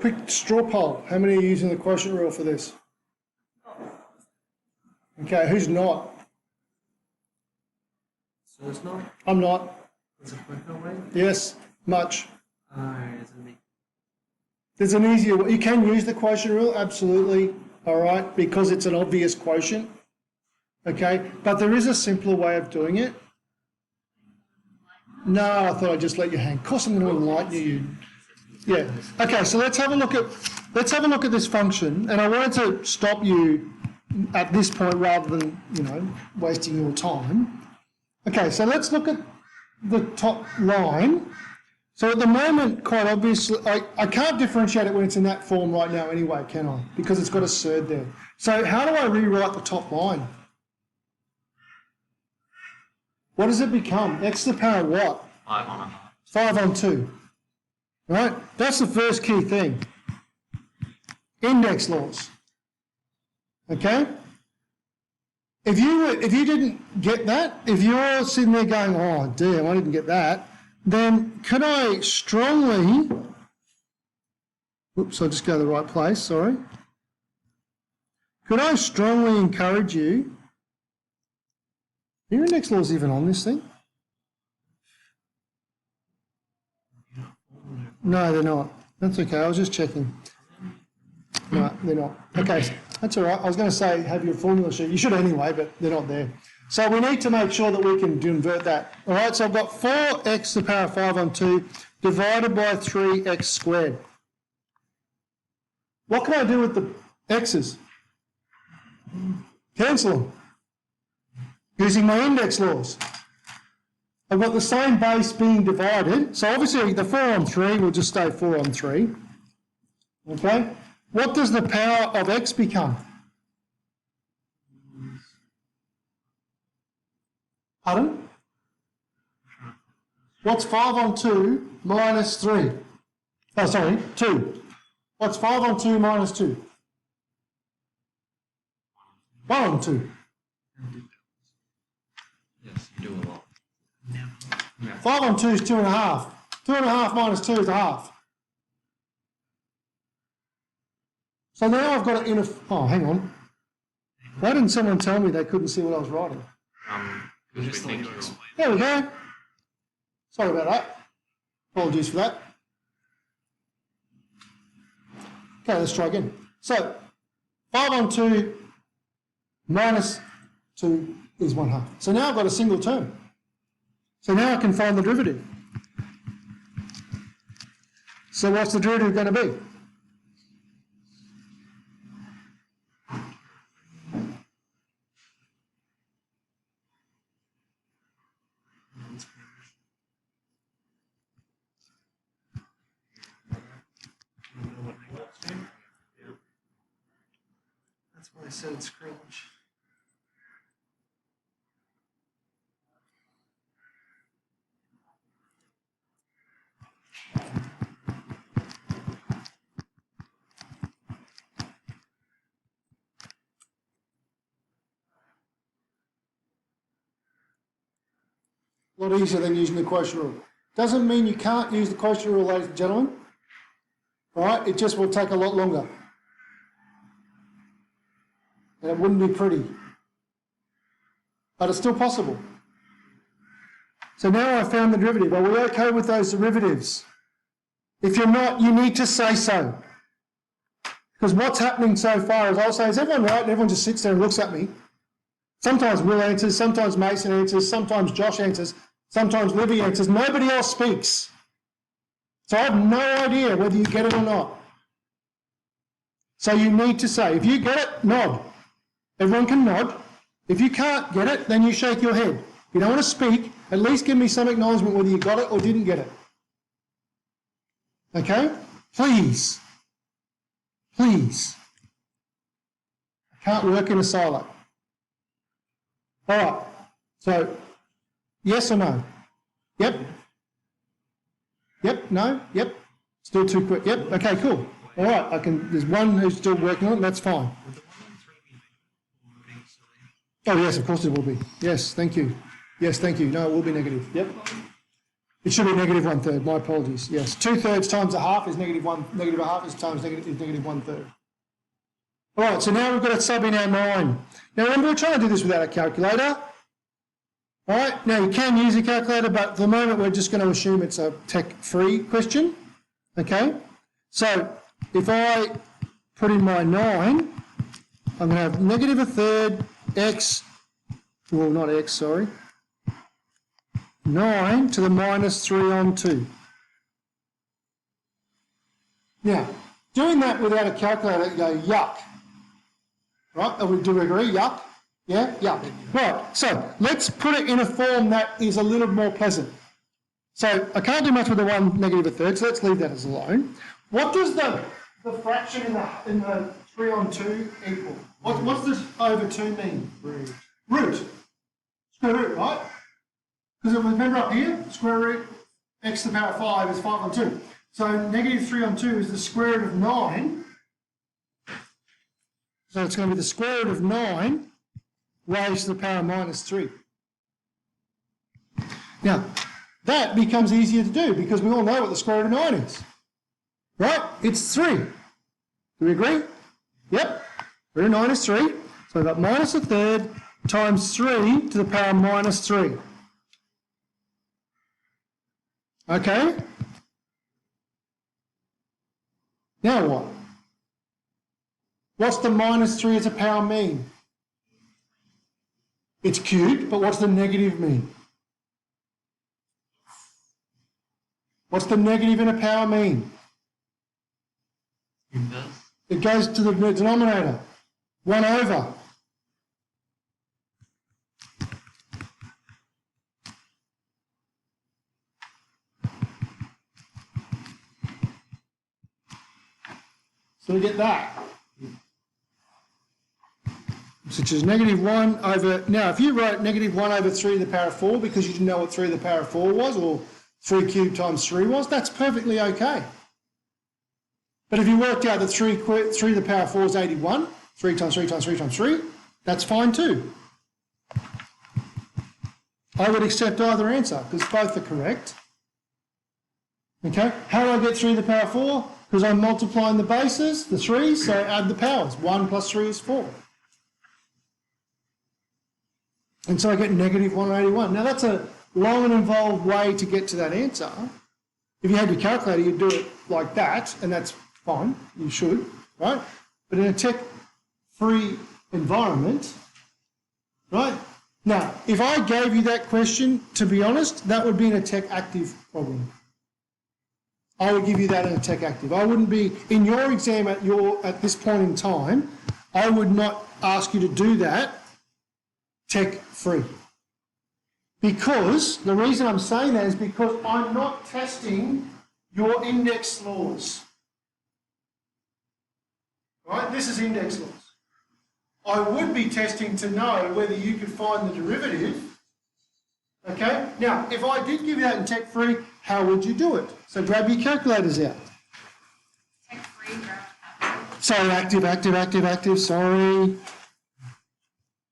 quick straw poll. How many are using the quotient rule for this? Okay, who's not? So it's not. I'm not. It's a quicker way. Yes, much. Isn't it? There's an easier way. You can use the quotient rule, absolutely, all right, because it's an obvious quotient, okay? But there is a simpler way of doing it. No, I thought I'd just let you hang. Of course I'm going to enlighten you. Yeah. Okay, so let's have a look at this function, and I wanted to stop you at this point rather than, wasting your time. Okay, so let's look at the top line. So at the moment, quite obviously, I can't differentiate it when it's in that form right now anyway, can I? Because it's got a surd there. So how do I rewrite the top line? What does it become? X to the power of what? 5 on 1/2. 5 on 2. Right? That's the first key thing. Index laws. Okay? If you didn't get that, if you're sitting there going, oh damn, I didn't get that, then could I strongly, oops, I'll just go to the right place, sorry. Could I strongly encourage you, are your index laws even on this thing? No, they're not. That's okay, I was just checking. No, they're not. Okay, that's all right. I was going to say have your formula sheet. You should anyway, but they're not there. So we need to make sure that we can convert that. All right, so I've got 4x to the power of 5 on 2 divided by 3x squared. What can I do with the x's? Cancel them. Using my index laws. I've got the same base being divided. So obviously the 4 on 3 will just stay 4 on 3. Okay? What does the power of x become? Pardon? What's 5 on 2 minus 3? Oh, sorry, 2. What's 5 on 2 minus 2? 1 on 2. Yes, you do a lot. 5 on 2 is 2.5. 2.5 minus 2 is a half. So now I've got it in a... Oh, hang on. Why didn't someone tell me they couldn't see what I was writing? Because we think you're There we go. Sorry about that. Apologies for that. Okay, let's try again. So, 5 on 2 minus 2 is 1/2. So now I've got a single term. So now I can find the derivative. So what's the derivative going to be? That's why I said it's cringe. A lot easier than using the quotient rule. Doesn't mean you can't use the quotient rule, ladies and gentlemen. All right, it just will take a lot longer. And it wouldn't be pretty. But it's still possible. So now I've found the derivative. Are we okay with those derivatives? If you're not, you need to say so. Because what's happening so far is I'll say, is everyone right? And everyone just sits there and looks at me. Sometimes Will answers, sometimes Mason answers, sometimes Josh answers, sometimes Livy answers. Nobody else speaks. So I have no idea whether you get it or not. So you need to say, if you get it, nod. Everyone can nod. If you can't get it, then you shake your head. If you don't want to speak, at least give me some acknowledgement whether you got it or didn't get it. Okay? Please. Please. I can't work in a silo. All right. So, yes or no? Yep. Yep. No. Yep. Still too quick. Yep. Okay. Cool. All right. There's one who's still working on it. That's fine. Oh yes, of course it will be. Yes. Thank you. Yes. Thank you. No, it will be negative. Yep. It should be negative 1/3, my apologies, yes. 2/3 times a half is negative a half is times negative 1/3. All right, so now we've got to sub in our 9. Now remember, we're trying to do this without a calculator. All right, now you can use a calculator, but for the moment we're just going to assume it's a tech-free question, okay? So if I put in my 9, I'm going to have negative 1/3 x, well not x, sorry, 9 to the minus 3 on 2. Now, doing that without a calculator, you go yuck. Right, do we agree? Yuck? Yeah? Yuck. Right, so let's put it in a form that is a little more pleasant. So I can't do much with the 1 negative 1/3, so let's leave that as alone. What does the fraction in the 3 on 2 equal? What's this over 2 mean? Root. Square root, right? Because remember up here, square root x to the power of 5 is 5 on 2. So negative 3 on 2 is the square root of 9. So it's going to be the square root of 9 raised to the power of minus 3. Now, that becomes easier to do because we all know what the square root of 9 is. Right? It's 3. Do we agree? Yep. Root of 9 is 3. So we've got minus 1/3 times 3 to the power of minus 3. Okay? Now what? What's the minus 3 as a power mean? It's cubed, but what's the negative mean? What's the negative in a power mean? It goes to the denominator. 1 over. So we get that. Which is negative 1 over... Now, if you wrote negative 1 over 3 to the power of 4 because you didn't know what 3 to the power of 4 was, or 3 cubed times 3 was, that's perfectly okay. But if you worked out that 3 to the power of 4 is 81, 3 times 3 times 3 times 3, that's fine too. I would accept either answer because both are correct. Okay, how do I get 3 to the power of 4? Because I'm multiplying the bases, the 3's, so add the powers. 1 plus 3 is 4. And so I get negative 181. Now that's a long and involved way to get to that answer. If you had your calculator, you'd do it like that, and that's fine, you should, right? But in a tech-free environment, right? Now, if I gave you that question, to be honest, that would be in a tech-active problem. I would give you that in a tech-active. I wouldn't be, in your exam at this point in time, I would not ask you to do that tech-free. Because, the reason I'm saying that is because I'm not testing your index laws. Right? This is index laws. I would be testing to know whether you could find the derivative. Okay? Now, if I did give you that in tech-free, how would you do it? So grab your calculators out. Tech-free, grab Sorry, active, sorry.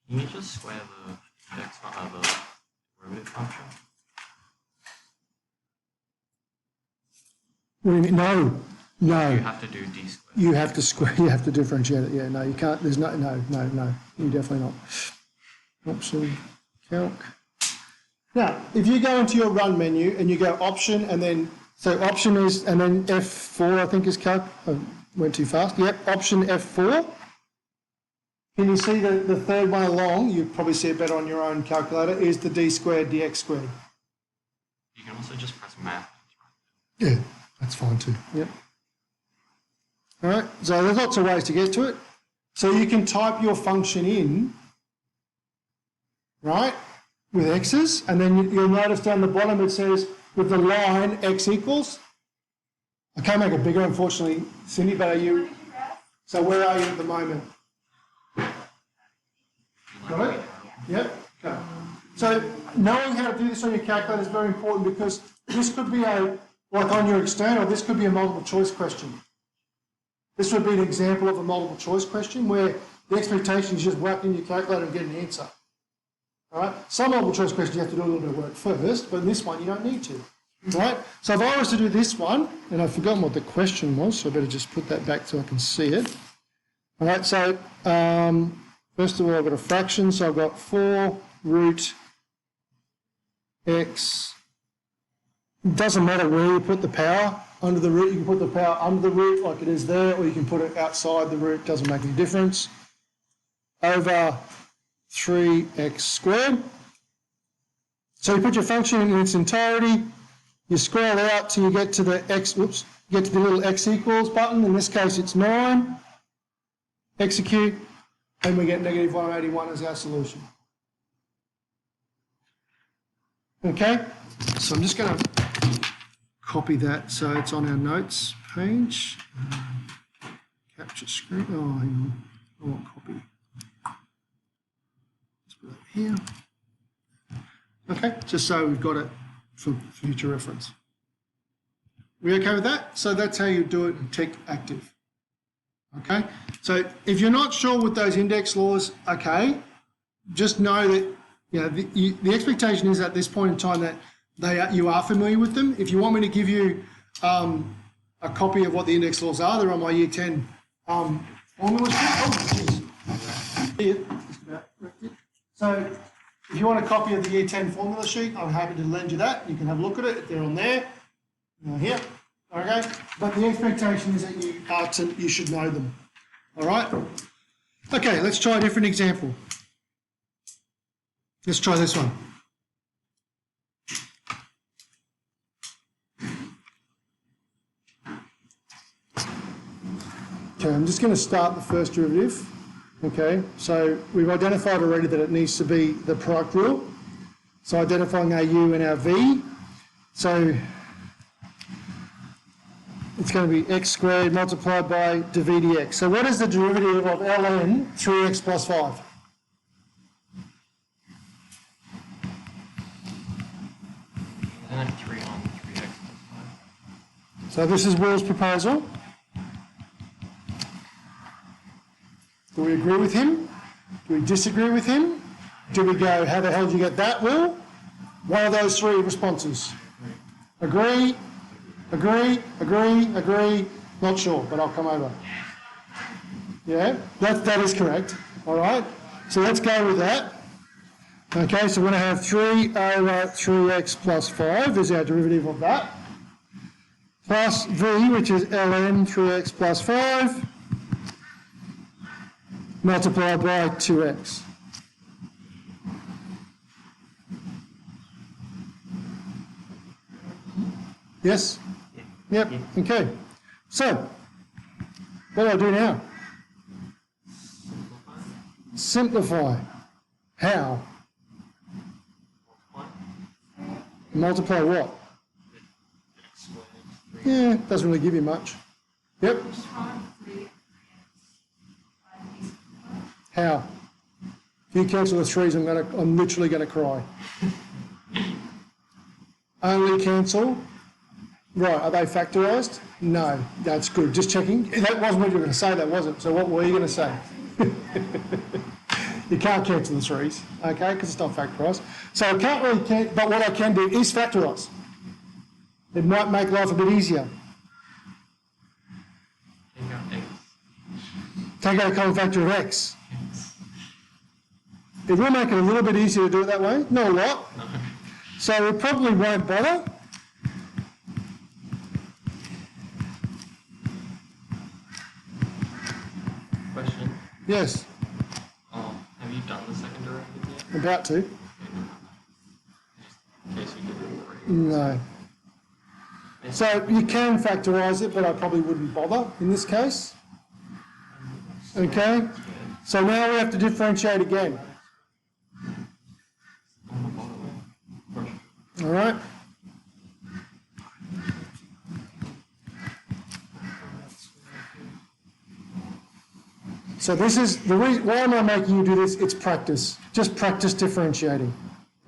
Can you just square the index of the derivative function? What do you mean? No. You have to do d squared. You have to square, you have to differentiate it. Yeah, no, you can't, there's no, you definitely not. Option, calc. Now, if you go into your run menu and you go option and then, so option is, and then F4 I think is calc, I went too fast. Yep, option F4. Can you see the third one along? You probably see it better on your own calculator, is the d squared dx squared. You can also just press math. Yeah, that's fine too. Yep. All right, so there's lots of ways to get to it. So you can type your function in, right, with x's, and then you'll notice down the bottom it says with the line x equals. I can't make it bigger, unfortunately, Cindy, but are you? So where are you at the moment? Got it? Yep. Okay. So knowing how to do this on your calculator is very important because this could be like on your external, this could be a multiple choice question. This would be an example of a multiple choice question where the expectation is just whack in your calculator and get an answer. All right? Some multiple choice questions you have to do a little bit of work first, but in this one you don't need to. right? So if I was to do this one, and I've forgotten what the question was, so I better just put that back so I can see it. All right, so first of all, I've got a fraction, so I've got 4 root x. It doesn't matter where you put the power under the root. You can put the power under the root like it is there, or you can put it outside the root. Doesn't make any difference. Over 3x squared. So you put your function in its entirety. You scroll out till you get to the x. Whoops. Get to the little x equals button. In this case, it's 9. Execute, and we get negative 181 as our solution. Okay, so I'm just going to copy that so it's on our notes page. Capture screen. Oh, hang on. I want copy. Let's put that here. Okay, just so we've got it for future reference. We okay with that? So that's how you do it in Tech Active. Okay, so if you're not sure with those index laws, okay, just know that the expectation is at this point in time that you are familiar with them. If you want me to give you a copy of what the index laws are, they're on my Year 10 formula sheet. So if you want a copy of the Year 10 formula sheet, I'm happy to lend you that. You can have a look at it. They're on there. Here. Okay, but the expectation is that you should know them. All right. Okay, let's try a different example. Let's try this one. Okay, I'm just going to start the first derivative. Okay, so we've identified already that it needs to be the product rule. So identifying our u and our v. So it's going to be x squared multiplied by dv dx. So what is the derivative of ln 3x plus 5? Isn't it 3 on 3x plus 5? So this is Will's proposal. Do we agree with him? Do we disagree with him? Do we go, how the hell did you get that, Will? One of those 3 responses. Agree, agree, agree, agree, not sure, but I'll come over. Yeah, that is correct. All right, so let's go with that. Okay, so we're going to have 3 over 3x plus 5 is our derivative of that. Plus v, which is ln 3x plus 5, multiplied by 2x. Yes? Yep, okay. So, what do I do now? Simplify. How? Multiply what? Yeah, doesn't really give you much. Yep. How? If you cancel the 3s, I'm literally going to cry. Only cancel. Right, are they factorised? No, that's good. Just checking. That wasn't what you were going to say, that wasn't. So what were you going to say? You can't cancel the 3s, okay, because it's not factorised. So I can't really, but what I can do is factorise. It might make life a bit easier. Take out x. Take out a common factor of x. It will make it a little bit easier to do it that way, not a lot. No. So we probably won't bother. Question. Yes, Have you done the second derivative yet? I'm about to. In case you didn't already. No. So you can factorise it, but I probably wouldn't bother in this case. Okay? So now we have to differentiate again. All right? So this is the reason, why am I making you do this? It's practice. Just practice differentiating.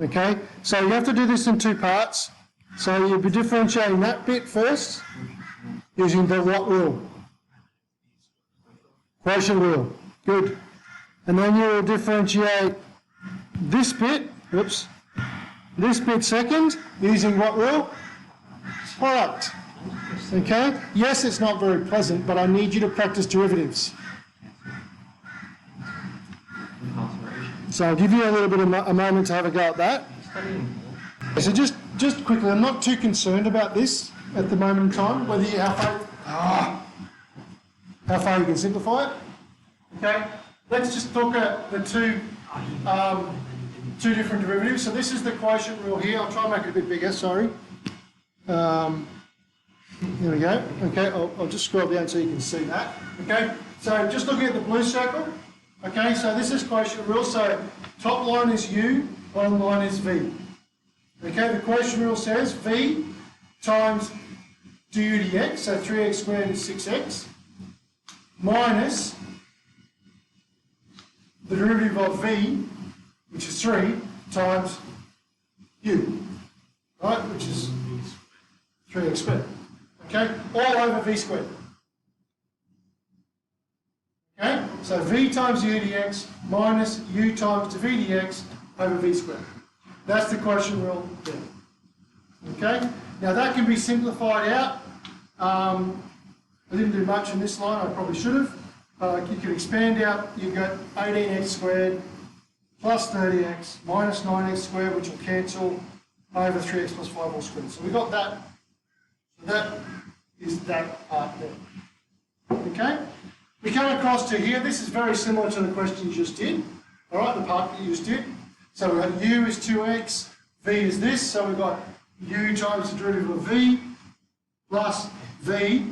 Okay? So you have to do this in 2 parts. So you'll be differentiating that bit first using the what rule? Quotient rule. Good. And then you will differentiate this bit, this bit second, using what rule? product. Okay? Yes, it's not very pleasant, but I need you to practice derivatives. Incarceration. So I'll give you a little bit of a moment to have a go at that. Studying more. So just quickly, I'm not too concerned about this at the moment in time, whether you, how far you can simplify it. Okay? Let's just look at the two different derivatives. So this is the quotient rule here. I'll try and make it a bit bigger, sorry. There we go. Okay, I'll just scroll down so you can see that. Okay, so just looking at the blue circle. Okay, so this is quotient rule. So top line is u, bottom line is v. Okay, the quotient rule says v times du dx, so 3x squared is 6x, minus the derivative of v, which is 3, times u, right, which is 3x squared. Okay, all over v squared. Okay, so v times u dx minus u times v dx over v squared. That's the quotient rule there. Okay, now that can be simplified out. I didn't do much in this line, I probably should have. You can expand out, you've got 18x squared plus 30x minus 9x squared, which will cancel, over 3x plus 5 all squared. So we got that. So that is that part there. Okay? We come across to here. This is very similar to the question you just did. All right, the part that you just did. So we've got u is 2x, v is this. So we've got u times the derivative of v plus v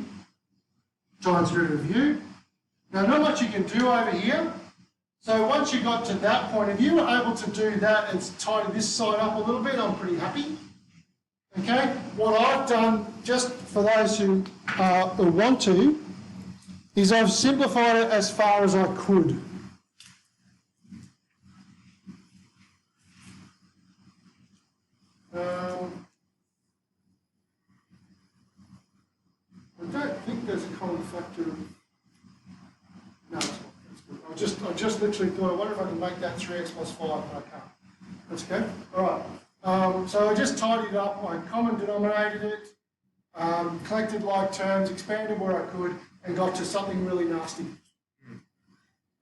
times the derivative of u. Now, not much you can do over here. So once you got to that point, if you were able to do that and tidy this side up a little bit, I'm pretty happy. Okay, what I've done, just for those who want to, is I've simplified it as far as I could. I don't think there's a common factor. No, it's not. That's good. I just literally thought, I wonder if I can make that 3x plus 5, but I can't. That's okay. All right. So I just tidied it up, I common denominated it, collected like terms, expanded where I could, and got to something really nasty.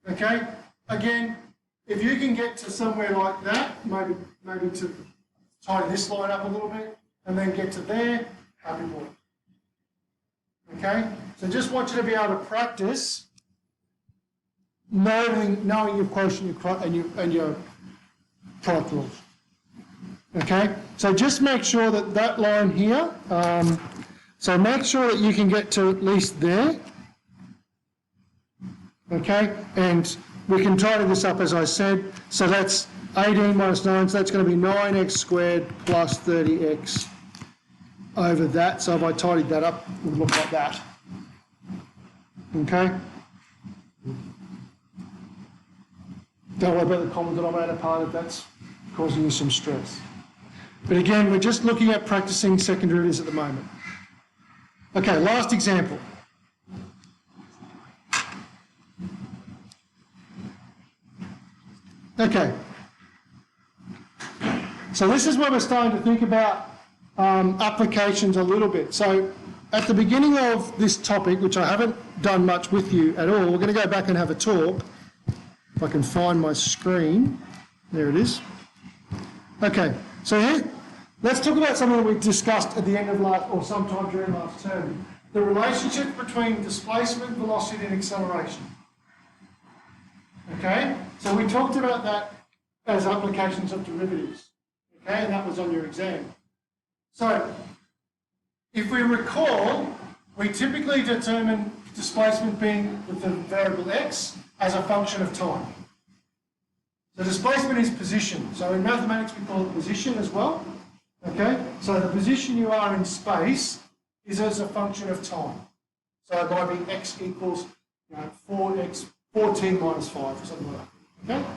Okay? Again, if you can get to somewhere like that, maybe to tidy this line up a little bit, and then get to there, happy boy. Okay? So just want you to be able to practice knowing your quotient and your product rules. Okay, so just make sure that line here, so make sure that you can get to at least there. Okay, and we can tidy this up as I said. So that's 18 minus 9, so that's going to be 9x squared plus 30x over that. So if I tidied that up, it would look like that. Okay. Don't worry about the common denominator part if that's causing you some stress. But again, we're just looking at practicing second derivatives at the moment. Okay, last example. Okay. So this is where we're starting to think about applications a little bit. So at the beginning of this topic, which I haven't done much with you at all, we're going to go back and have a talk. If I can find my screen. There it is. Okay, so here, let's talk about something that we discussed at the end of last, or sometime during last term. The relationship between displacement, velocity and acceleration. Okay, so we talked about that as applications of derivatives. Okay, and that was on your exam. So, if we recall, we typically determine displacement being with the variable x as a function of time. So displacement is position. So in mathematics we call it position as well. Okay? So the position you are in space is as a function of time. So it might be x equals 4x, 14 minus 5 or something like that. Okay?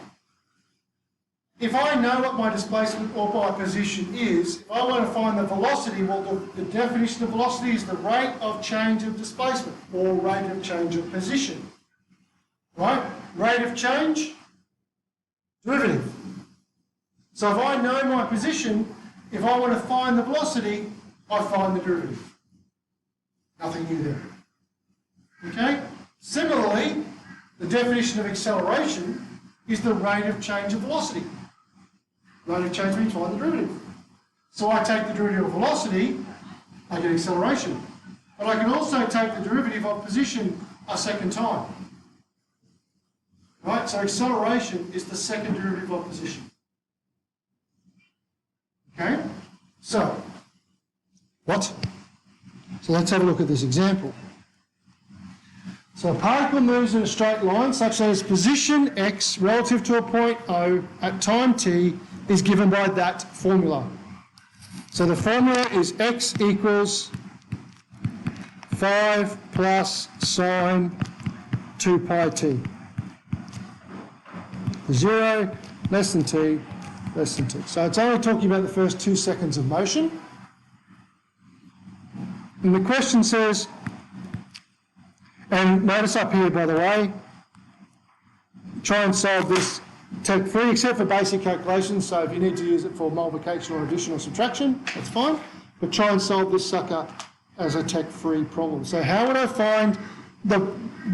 If I know what my displacement or my position is, if I want to find the velocity, well, the definition of velocity is the rate of change of displacement or rate of change of position. Right? Rate of change, derivative. So if I know my position, if I want to find the velocity, I find the derivative. Nothing new there. Okay? Similarly, the definition of acceleration is the rate of change of velocity. Rate of change means find the derivative. So I take the derivative of velocity, I get acceleration. But I can also take the derivative of position a second time. Right? So acceleration is the second derivative of position. Okay? So, what? So let's have a look at this example. So a particle moves in a straight line such that its position x relative to a point O at time t is given by that formula. So the formula is x equals 5 plus sine 2 pi t. 0 less than t less than t. So it's only talking about the first 2 seconds of motion. And the question says, and notice up here, by the way, try and solve this tech-free, except for basic calculations. So if you need to use it for multiplication or addition or subtraction, that's fine. But try and solve this sucker as a tech-free problem. So how would I find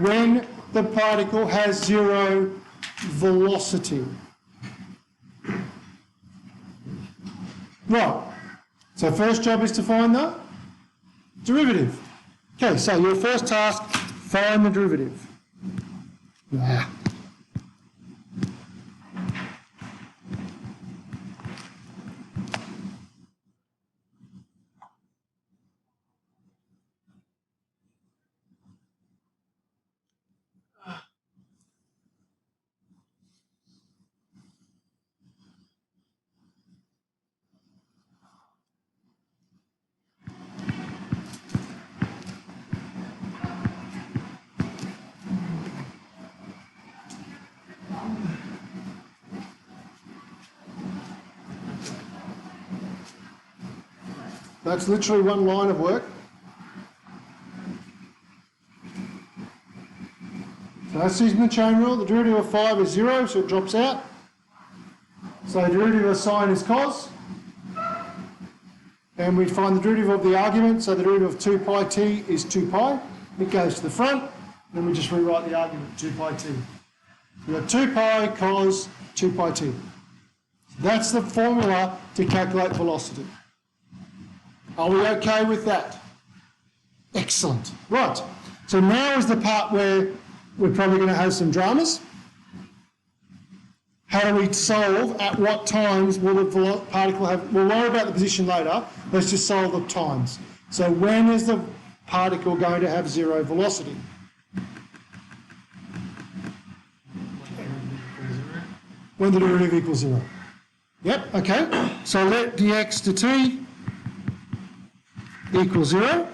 when the particle has 0 velocity? Right. So first job is to find the derivative. Okay, so your first task, find the derivative. That's literally one line of work. So that's using the chain rule. The derivative of 5 is 0, so it drops out. So the derivative of sine is cos. And we find the derivative of the argument, so the derivative of 2 pi t is 2 pi. It goes to the front, then we just rewrite the argument, 2 pi t. We've got 2 pi cos 2 pi t. That's the formula to calculate velocity. Are we okay with that? Excellent. Right. So now is the part where we're probably going to have some dramas. How do we solve at what times will the particle have... We'll worry about the position later. Let's just solve the times. So when is the particle going to have 0 velocity? When the derivative equals 0. Yep, okay. So let dx to t equals 0.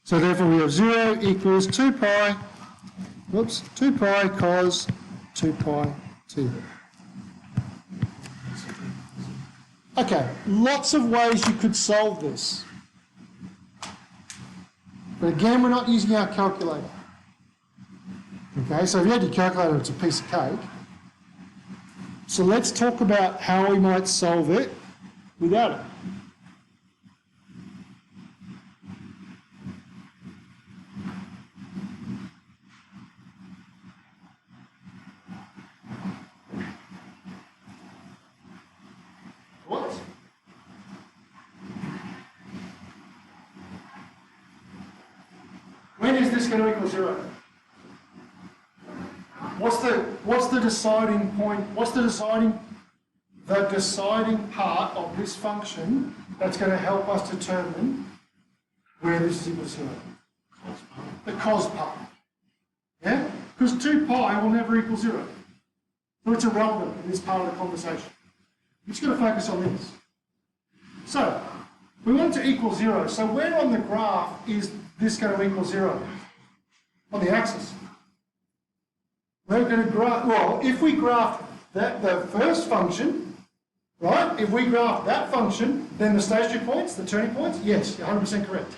So therefore we have 0 equals 2 pi, 2 pi cos 2 pi t. Okay, lots of ways you could solve this. But again, we're not using our calculator. Okay, so if you had your calculator, it's a piece of cake. So let's talk about how we might solve it without it. What? When is this going to equal 0? What's the deciding point? What's the deciding part of this function that's going to help us determine where this is equal to 0? The cos part. Yeah? Because 2 pi will never equal 0. So it's irrelevant in this part of the conversation. I'm just going to focus on this. So, we want it to equal 0. So where on the graph is this going to equal 0? On the axis. We're going to graph, well, if we graph the first function, right, if we graph that function, then the stationary points, the turning points, yes, you're 100% correct.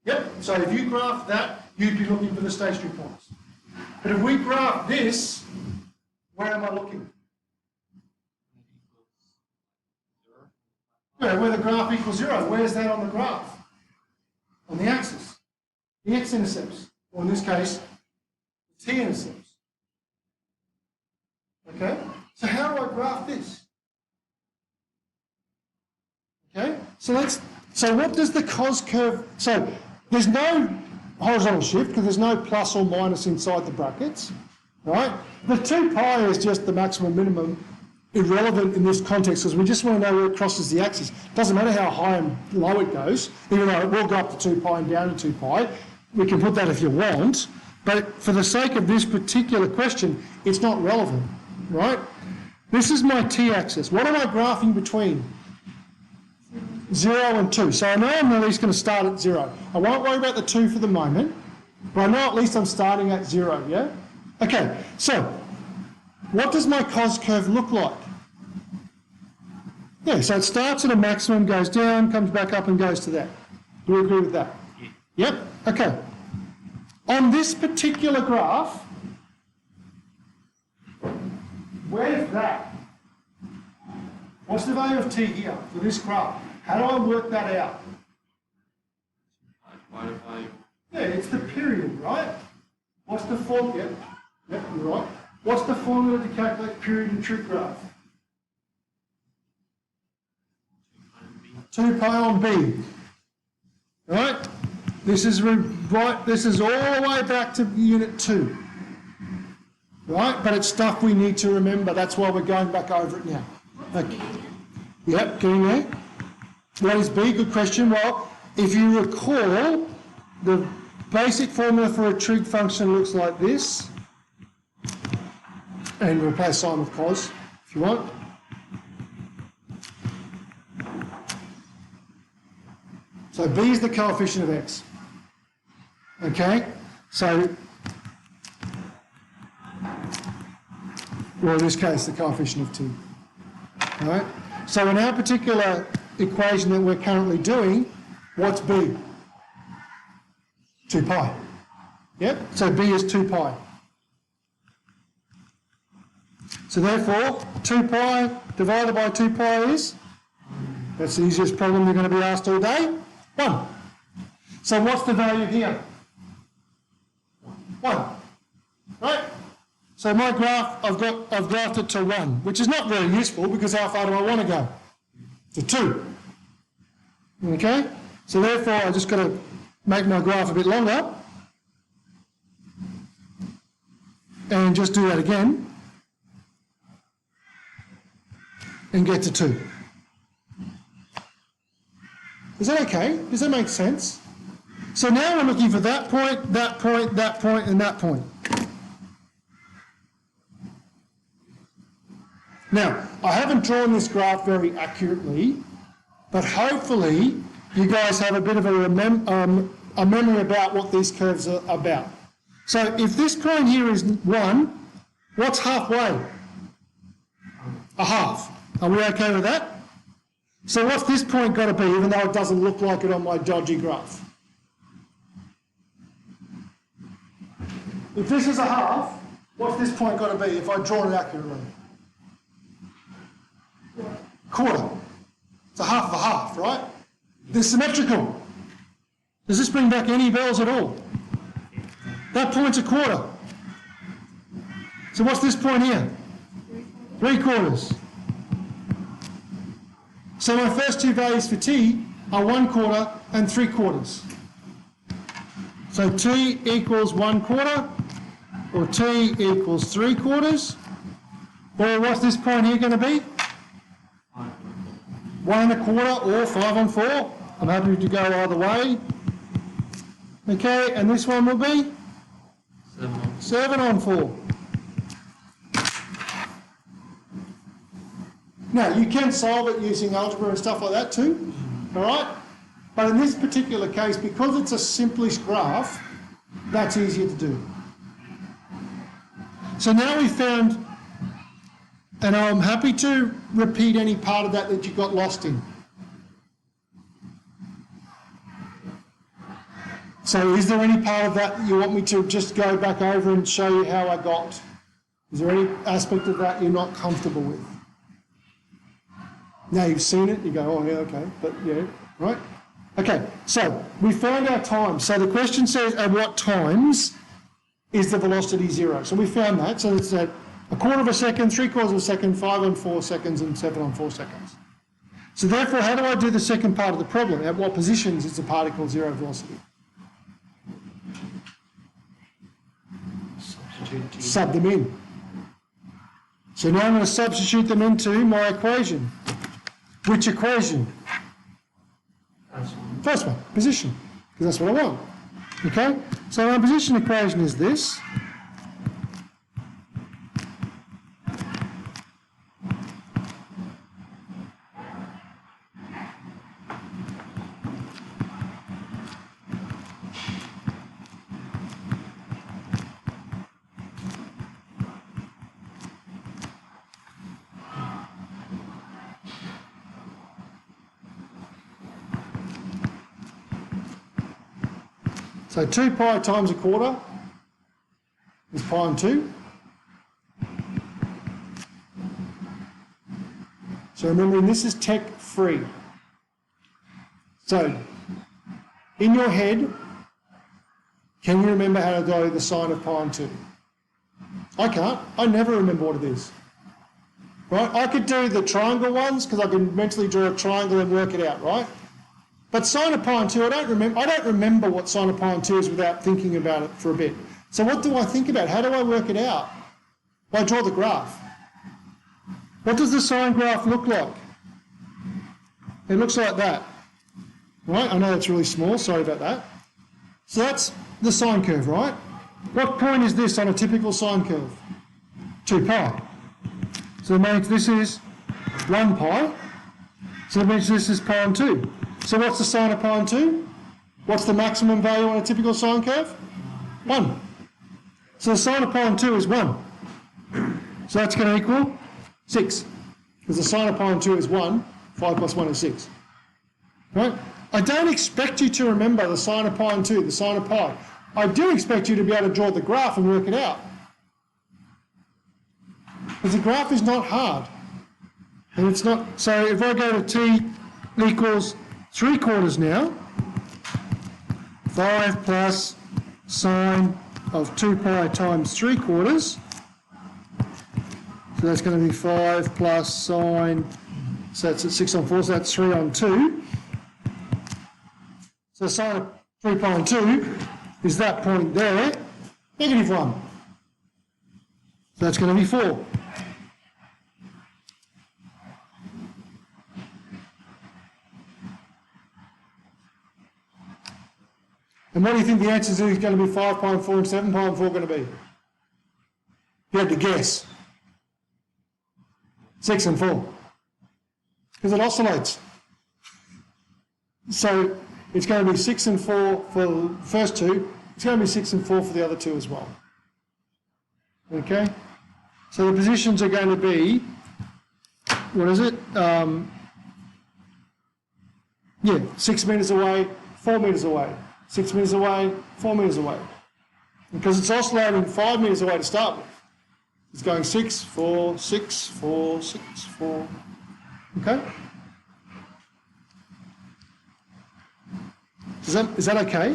Yep, so if you graph that, you'd be looking for the stationary points. But if we graph this, where am I looking? Yeah, where the graph equals 0. Where's that on the graph? on the axis, the x-intercepts, or in this case, the t-intercepts. Okay, so how do I graph this? Okay, so what does the cos curve, so there's no horizontal shift because there's no plus or minus inside the brackets, right? The 2 pi is just the maximum minimum, irrelevant in this context because we just want to know where it crosses the axis. Doesn't matter how high and low it goes, even though it will go up to 2 pi and down to 2 pi. We can put that if you want, but for the sake of this particular question, it's not relevant, right? This is my t-axis. What am I graphing between? 0 and 2. So I know I'm at least going to start at 0. I won't worry about the 2 for the moment, but I know at least I'm starting at 0, yeah? Okay, so what does my cos curve look like? Yeah, so it starts at a maximum, goes down, comes back up and goes to that. Do you agree with that? Yep, okay. On this particular graph, where's that? What's the value of t here for this graph? How do I work that out? Divided by Yeah, it's the period, right? What's the formula? Yep, you're right. What's the formula to calculate period in trig graph? 2 pi on b. Right? This is right. This is all the way back to unit 2. Right? But it's stuff we need to remember. That's why we're going back over it now. Okay. Yep, getting there. What is b? Good question. Well, if you recall, the basic formula for a trig function looks like this. And replace sine with cos if you want. So b is the coefficient of x. Okay? So, well, in this case, the coefficient of t. All right? So in our particular equation that we're currently doing, what's b? 2 pi. Yep? So b is 2 pi. So therefore, 2 pi divided by 2 pi is, that's the easiest problem you're going to be asked all day, 1. So what's the value here? 1. Right? So my graph, I've graphed it to 1, which is not very useful because how far do I want to go? To 2. Okay? So therefore, I just got to make my graph a bit longer and just do that again and get to 2. Is that okay? Does that make sense? So now we're looking for that point, that point, that point, and that point. Now, I haven't drawn this graph very accurately, but hopefully you guys have a bit of a memory about what these curves are about. So if this point here is 1, what's halfway? A half. Are we okay with that? So what's this point got to be, even though it doesn't look like it on my dodgy graph? If this is a half, what's this point got to be if I draw it accurately? Quarter. It's a half of a half, right? They're symmetrical. Does this bring back any bells at all? That point's a quarter. So what's this point here? 3/4. So my first two values for t are 1/4 and 3/4. So t equals 1/4 or t equals 3/4. Or what's this point here going to be? 1 1/4 or 5/4. I'm happy to go either way. Okay, and this one will be 7/4. Now, you can solve it using algebra and stuff like that too, all right? But in this particular case, because it's a simplest graph, that's easier to do. So now we've found, and I'm happy to repeat any part of that you got lost in. So is there any part of that you want me to just go back over and show you how I got? Is there any aspect of that you're not comfortable with? Now you've seen it, you go, oh yeah, okay, but yeah, right? Okay, so we found our time. So the question says at what times is the velocity 0? So we found that. So it's at a quarter of a second, 3/4 of a second, 5 on 4 seconds, and 7 on 4 seconds. So therefore, how do I do the second part of the problem? At what positions is the particle 0 velocity? Substitute T. Sub them in. So now I'm going to substitute them into my equation. Which equation? That's one. First one, position, because that's what I want. Okay? So my position equation is this. So 2 pi times a quarter is pi on 2. So remembering this is tech free. So in your head, can you remember how to do the sine of pi on 2? I can't. I never remember what it is. Right? I could do the triangle ones because I can mentally draw a triangle and work it out, right? But sine of pi on 2, I don't remember what sine of pi on 2 is without thinking about it for a bit. So what do I think about? How do I work it out? Well, I draw the graph. What does the sine graph look like? It looks like that. Right? I know it's really small, sorry about that. So that's the sine curve, right? What point is this on a typical sine curve? 2 pi. So it means this is 1 pi. So it means this is pi on 2. So what's the sine of pi on 2? What's the maximum value on a typical sine curve? 1. So the sine of pi on 2 is 1. So that's going to equal 6. Because the sine of pi on 2 is 1, 5 plus 1 is 6. Right? I don't expect you to remember the sine of pi on 2, the sine of pi. I do expect you to be able to draw the graph and work it out. Because the graph is not hard. And it's not, so if I go to t equals 3/4 now, 5 plus sine of 2 pi times 3/4. So that's going to be 5 plus sine, so that's at 6 on 4, so that's 3 on 2. So sine of 3 pi on 2 is that point there, -1. So that's going to be 4. And what do you think the answer is going to be 5 pi on 4 and 7 pi on 4 going to be? You had to guess. 6 and 4. Because it oscillates. So it's going to be 6 and 4 for the first two. It's going to be 6 and 4 for the other two as well. Okay? So the positions are going to be, what is it? 6 metres away, 4 metres away. 6 metres away, 4 metres away. Because it's oscillating 5 metres away to start with. It's going 6, 4, 6, 4, 6, 4. Okay? Is that okay?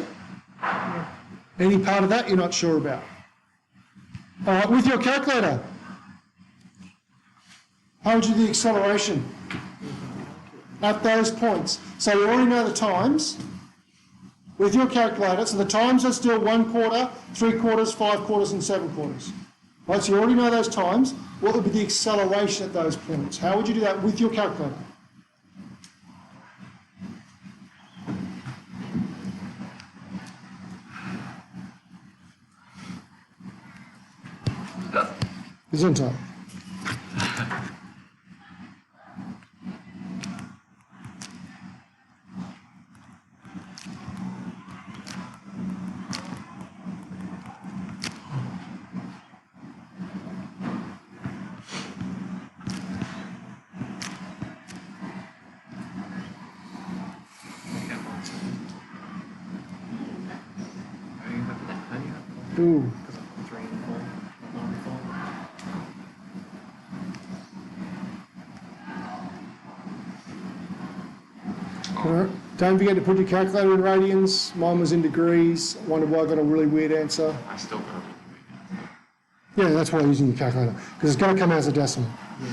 Any part of that you're not sure about? All right, with your calculator, how would you do the acceleration at those points? So we already know the times. With your calculator, so the times are still 1/4, 3/4, 5/4, and 7/4. Right, so you already know those times. What would be the acceleration at those points? How would you do that with your calculator? Gesundheit. Ooh. Don't forget to put your calculator in radians. Mine was in degrees. Wondered why I got a really weird answer. I still got a really weird answer. Yeah, that's why I'm using your calculator, because it's going to come out as a decimal. Yeah.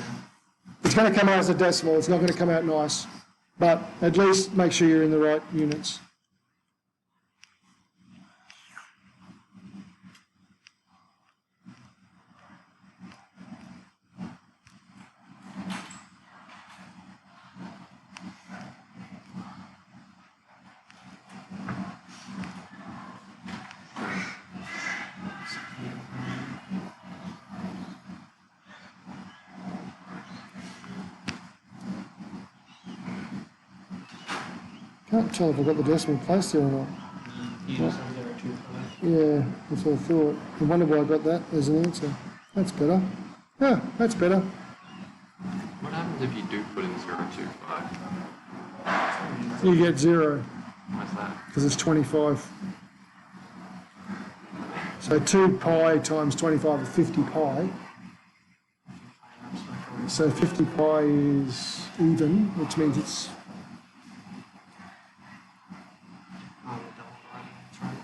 It's going to come out as a decimal. It's not going to come out nice. But at least make sure you're in the right units. Can't tell if I've got the decimal place there or not. You just have 0.25. Yeah, that's what I thought. I wonder why I got that as an answer. That's better. Yeah, that's better. What happens if you do put in 0.25? You get 0, What's that? because it's 25. So 2 pi times 25 is 50 pi. So 50 pi is even, which means it's, Oh, the double dividing, that's right.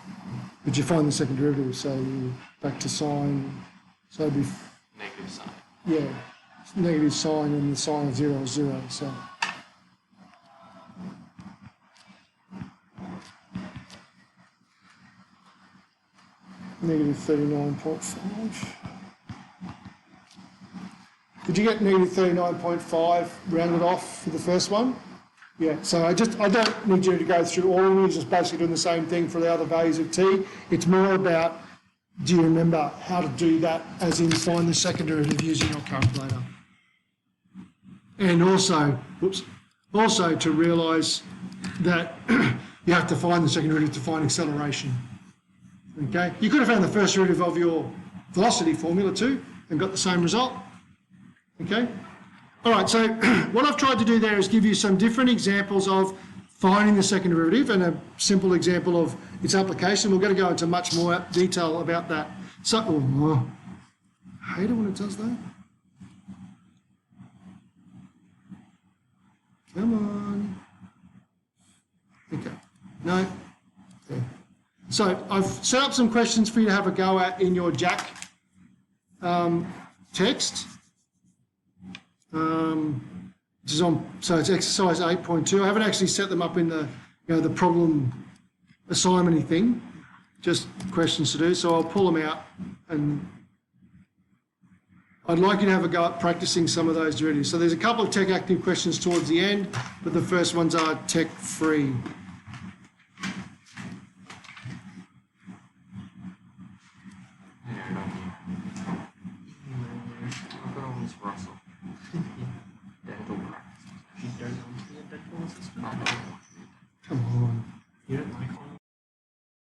but you find the second derivative, so you back to sine, so it'd be, Negative sign. yeah, negative sine and the sine of 0 is 0, so. Negative 39.5. Did you get negative 39.5 rounded off for the first one? Yeah, so I don't need you to go through all of them, you're just basically doing the same thing for the other values of t. It's more about, do you remember how to do that, as in find the second derivative using your calculator? And also, also to realise that you have to find the second derivative to find acceleration. Okay, you could have found the first derivative of your velocity formula too and got the same result. Okay, all right, so what I've tried to do there is give you some different examples of finding the second derivative and a simple example of its application. We're going to go into much more detail about that. So, I hate it when it does that. Come on. Okay, no. Okay. So I've set up some questions for you to have a go at in your Jack text. Which is on, so it's exercise 8.2. I haven't actually set them up in the, the problem assignment-y thing, just questions to do. So I'll pull them out, and I'd like you to have a go at practicing some of those derivatives. So there's a couple of tech active questions towards the end, but the first ones are tech free. I've got all this Russell. Dental practice. You don't want to be a dead system. Oh, no. Come on. You don't like